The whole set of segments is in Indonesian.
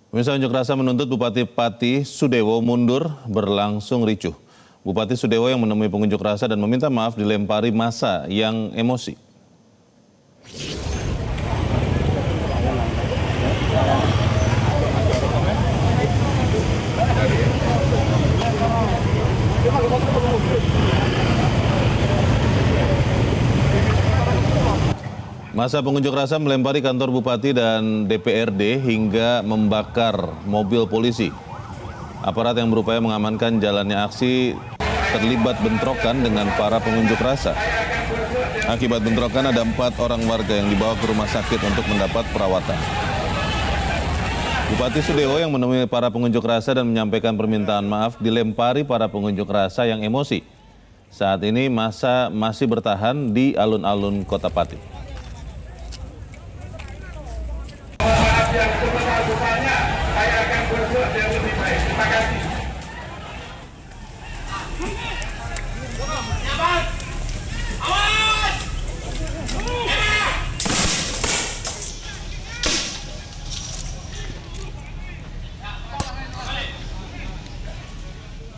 Pemirsa, unjuk rasa menuntut Bupati Pati Sudewo mundur berlangsung ricuh. Bupati Sudewo yang menemui pengunjuk rasa dan meminta maaf dilempari massa yang emosi. Massa pengunjuk rasa melempari kantor Bupati dan DPRD hingga membakar mobil polisi. Aparat yang berupaya mengamankan jalannya aksi terlibat bentrokan dengan para pengunjuk rasa. Akibat bentrokan ada 4 orang warga yang dibawa ke rumah sakit untuk mendapat perawatan. Bupati Sudewo yang menemui para pengunjuk rasa dan menyampaikan permintaan maaf dilempari para pengunjuk rasa yang emosi. Saat ini massa masih bertahan di alun-alun Kota Pati. Yang sebenarnya saya akan berbuat yang lebih baik. Terima kasih.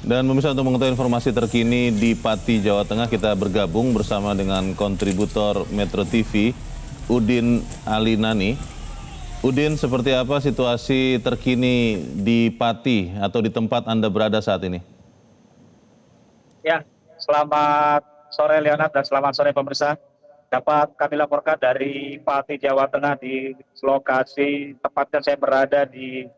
Dan pemirsa, untuk mengetahui informasi terkini di Pati, Jawa Tengah, kita bergabung bersama dengan kontributor Metro TV, Udin Alinani. Udin, seperti apa situasi terkini di Pati atau di tempat Anda berada saat ini? Ya, selamat sore Leonard dan selamat sore pemirsa. Dapat kami laporkan dari Pati, Jawa Tengah di lokasi tepatnya saya berada di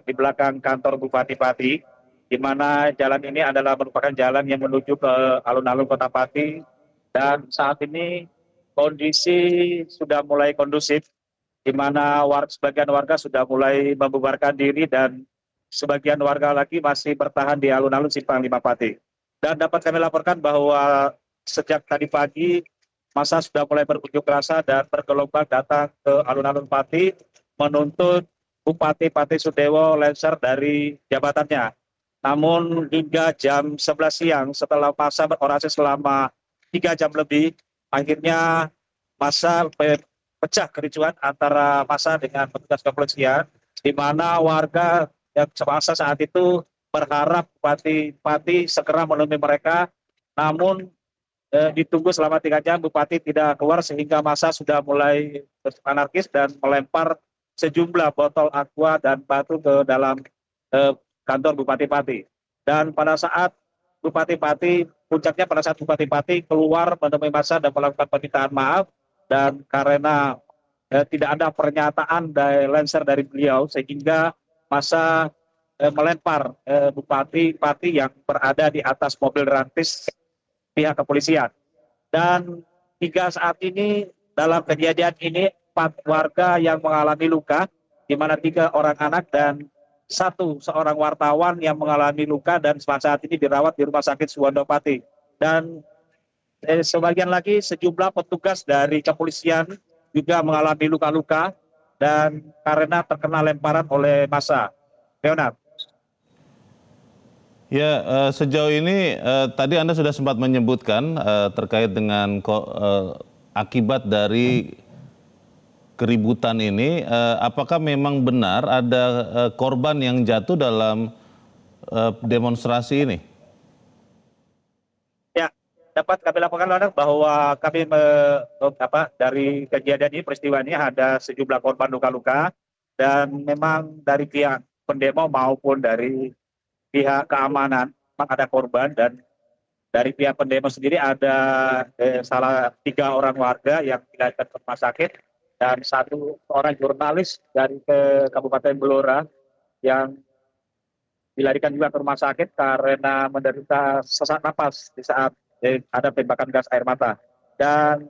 belakang kantor Bupati Pati, di mana jalan ini adalah merupakan jalan yang menuju ke alun-alun Kota Pati, dan saat ini kondisi sudah mulai kondusif, di mana sebagian warga sudah mulai membubarkan diri dan sebagian warga lagi masih bertahan di alun-alun Simpang 5 Pati. Dan dapat kami laporkan bahwa sejak tadi pagi massa sudah mulai berunjuk rasa dan bergelombang datang ke alun-alun Pati menuntut Bupati Pati Sudewo lengser dari jabatannya. Namun hingga jam 11 siang setelah massa berorasi selama 3 jam lebih, akhirnya massa pecah kericuhan antara massa dengan petugas kepolisian, di mana warga yang semasa saat itu berharap Bupati Pati segera menemui mereka, namun ditunggu selama 3 jam Bupati tidak keluar sehingga massa sudah mulai anarkis dan melempar sejumlah botol aqua dan batu ke dalam kantor Bupati Pati. Dan pada saat puncaknya pada saat Bupati Pati keluar menemui massa dan melakukan permintaan maaf, dan karena tidak ada pernyataan dari lengser dari beliau sehingga massa melempar Bupati Pati yang berada di atas mobil rantis pihak kepolisian. Dan hingga saat ini dalam kejadian ini 4 warga yang mengalami luka, di mana 3 orang anak dan seorang wartawan yang mengalami luka dan saat ini dirawat di Rumah Sakit Suwondo Pati. Dan sebagian lagi sejumlah petugas dari kepolisian juga mengalami luka-luka dan karena terkena lemparan oleh massa. Leonard. Ya, sejauh ini tadi Anda sudah sempat menyebutkan terkait dengan akibat dari keributan ini, apakah memang benar ada korban yang jatuh dalam demonstrasi ini? Ya, dapat kami laporkan bahwa kami dari kejadian ini, peristiwa ini ada sejumlah korban luka-luka, dan memang dari pihak pendemo maupun dari pihak keamanan memang ada korban, dan dari pihak pendemo sendiri ada 3 orang warga yang dilarikan ke rumah sakit dan 1 orang jurnalis dari Kabupaten Blora yang dilarikan juga ke rumah sakit karena menderita sesak napas di saat ada tembakan gas air mata. Dan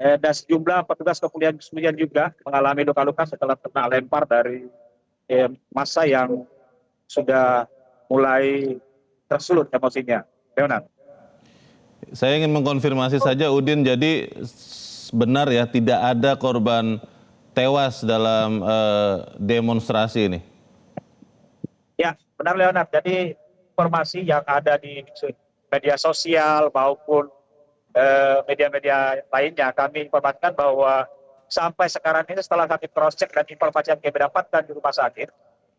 sejumlah petugas kepolisian juga mengalami luka-luka setelah kena lempar dari massa yang sudah mulai tersulut emosinya. Leonard. Saya ingin mengkonfirmasi saja, Udin, jadi benar ya tidak ada korban tewas dalam demonstrasi ini? Ya, benar Leonard. Jadi informasi yang ada di media sosial maupun media-media lainnya, kami informasikan bahwa sampai sekarang ini setelah kami cross check dan informasi yang kami dapatkan di rumah sakit,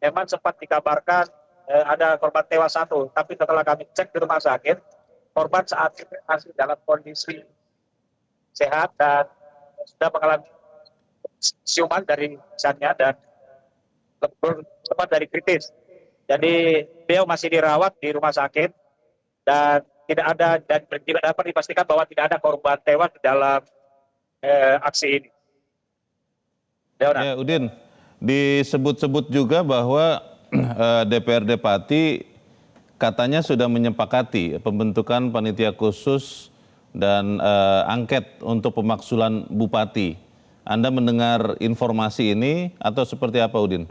memang sempat dikabarkan ada korban tewas satu, tapi setelah kami cek di rumah sakit, korban saat ini masih dalam kondisi sehat dan sudah mengalami siuman dari misalnya dan lepas dari kritis. Jadi beliau masih dirawat di rumah sakit dan tidak ada dan tidak dapat dipastikan bahwa tidak ada korban tewas di dalam aksi ini. Leonard. Ya, Udin, disebut-sebut juga bahwa DPRD Pati katanya sudah menyepakati pembentukan panitia khusus dan angket untuk pemaksulan bupati. Anda mendengar informasi ini atau seperti apa, Udin?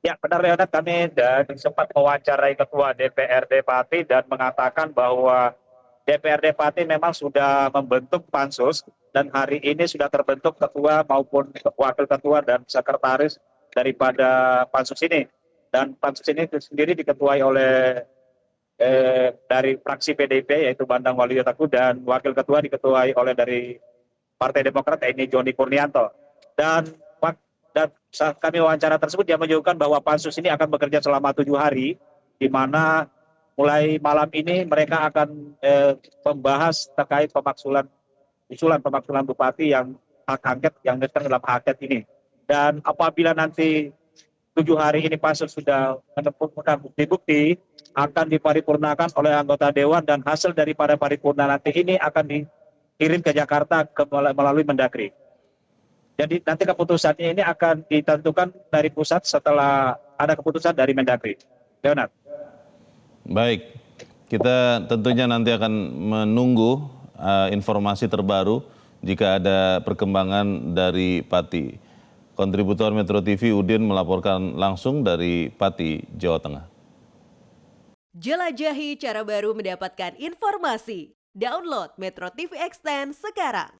Ya, benar Leonard, kami sempat mewawancarai Ketua DPRD Pati dan mengatakan bahwa DPRD Pati memang sudah membentuk pansus dan hari ini sudah terbentuk ketua maupun wakil ketua dan sekretaris daripada pansus ini. Dan pansus ini sendiri diketuai oleh dari fraksi PDIP yaitu Bambang Waliyotaku dan wakil ketua diketuai oleh dari Partai Demokrat ini Joni Kurnianto. Dan saat kami wawancara tersebut dia menunjukkan bahwa pansus ini akan bekerja selama 7 hari, di mana mulai malam ini mereka akan membahas terkait usulan pemaksulan bupati yang hak angket yang dalam hak angket ini. Dan apabila nanti 7 hari ini pansus sudah menemukan bukti-bukti, akan diparipurnakan oleh anggota dewan dan hasil daripada paripurna nanti ini akan dikirim ke Jakarta melalui Mendagri. Jadi nanti keputusannya ini akan ditentukan dari pusat setelah ada keputusan dari Mendagri. Leonard. Baik, kita tentunya nanti akan menunggu informasi terbaru jika ada perkembangan dari Pati. Kontributor Metro TV Udin melaporkan langsung dari Pati, Jawa Tengah. Jelajahi cara baru mendapatkan informasi. Download Metro TV Extend sekarang.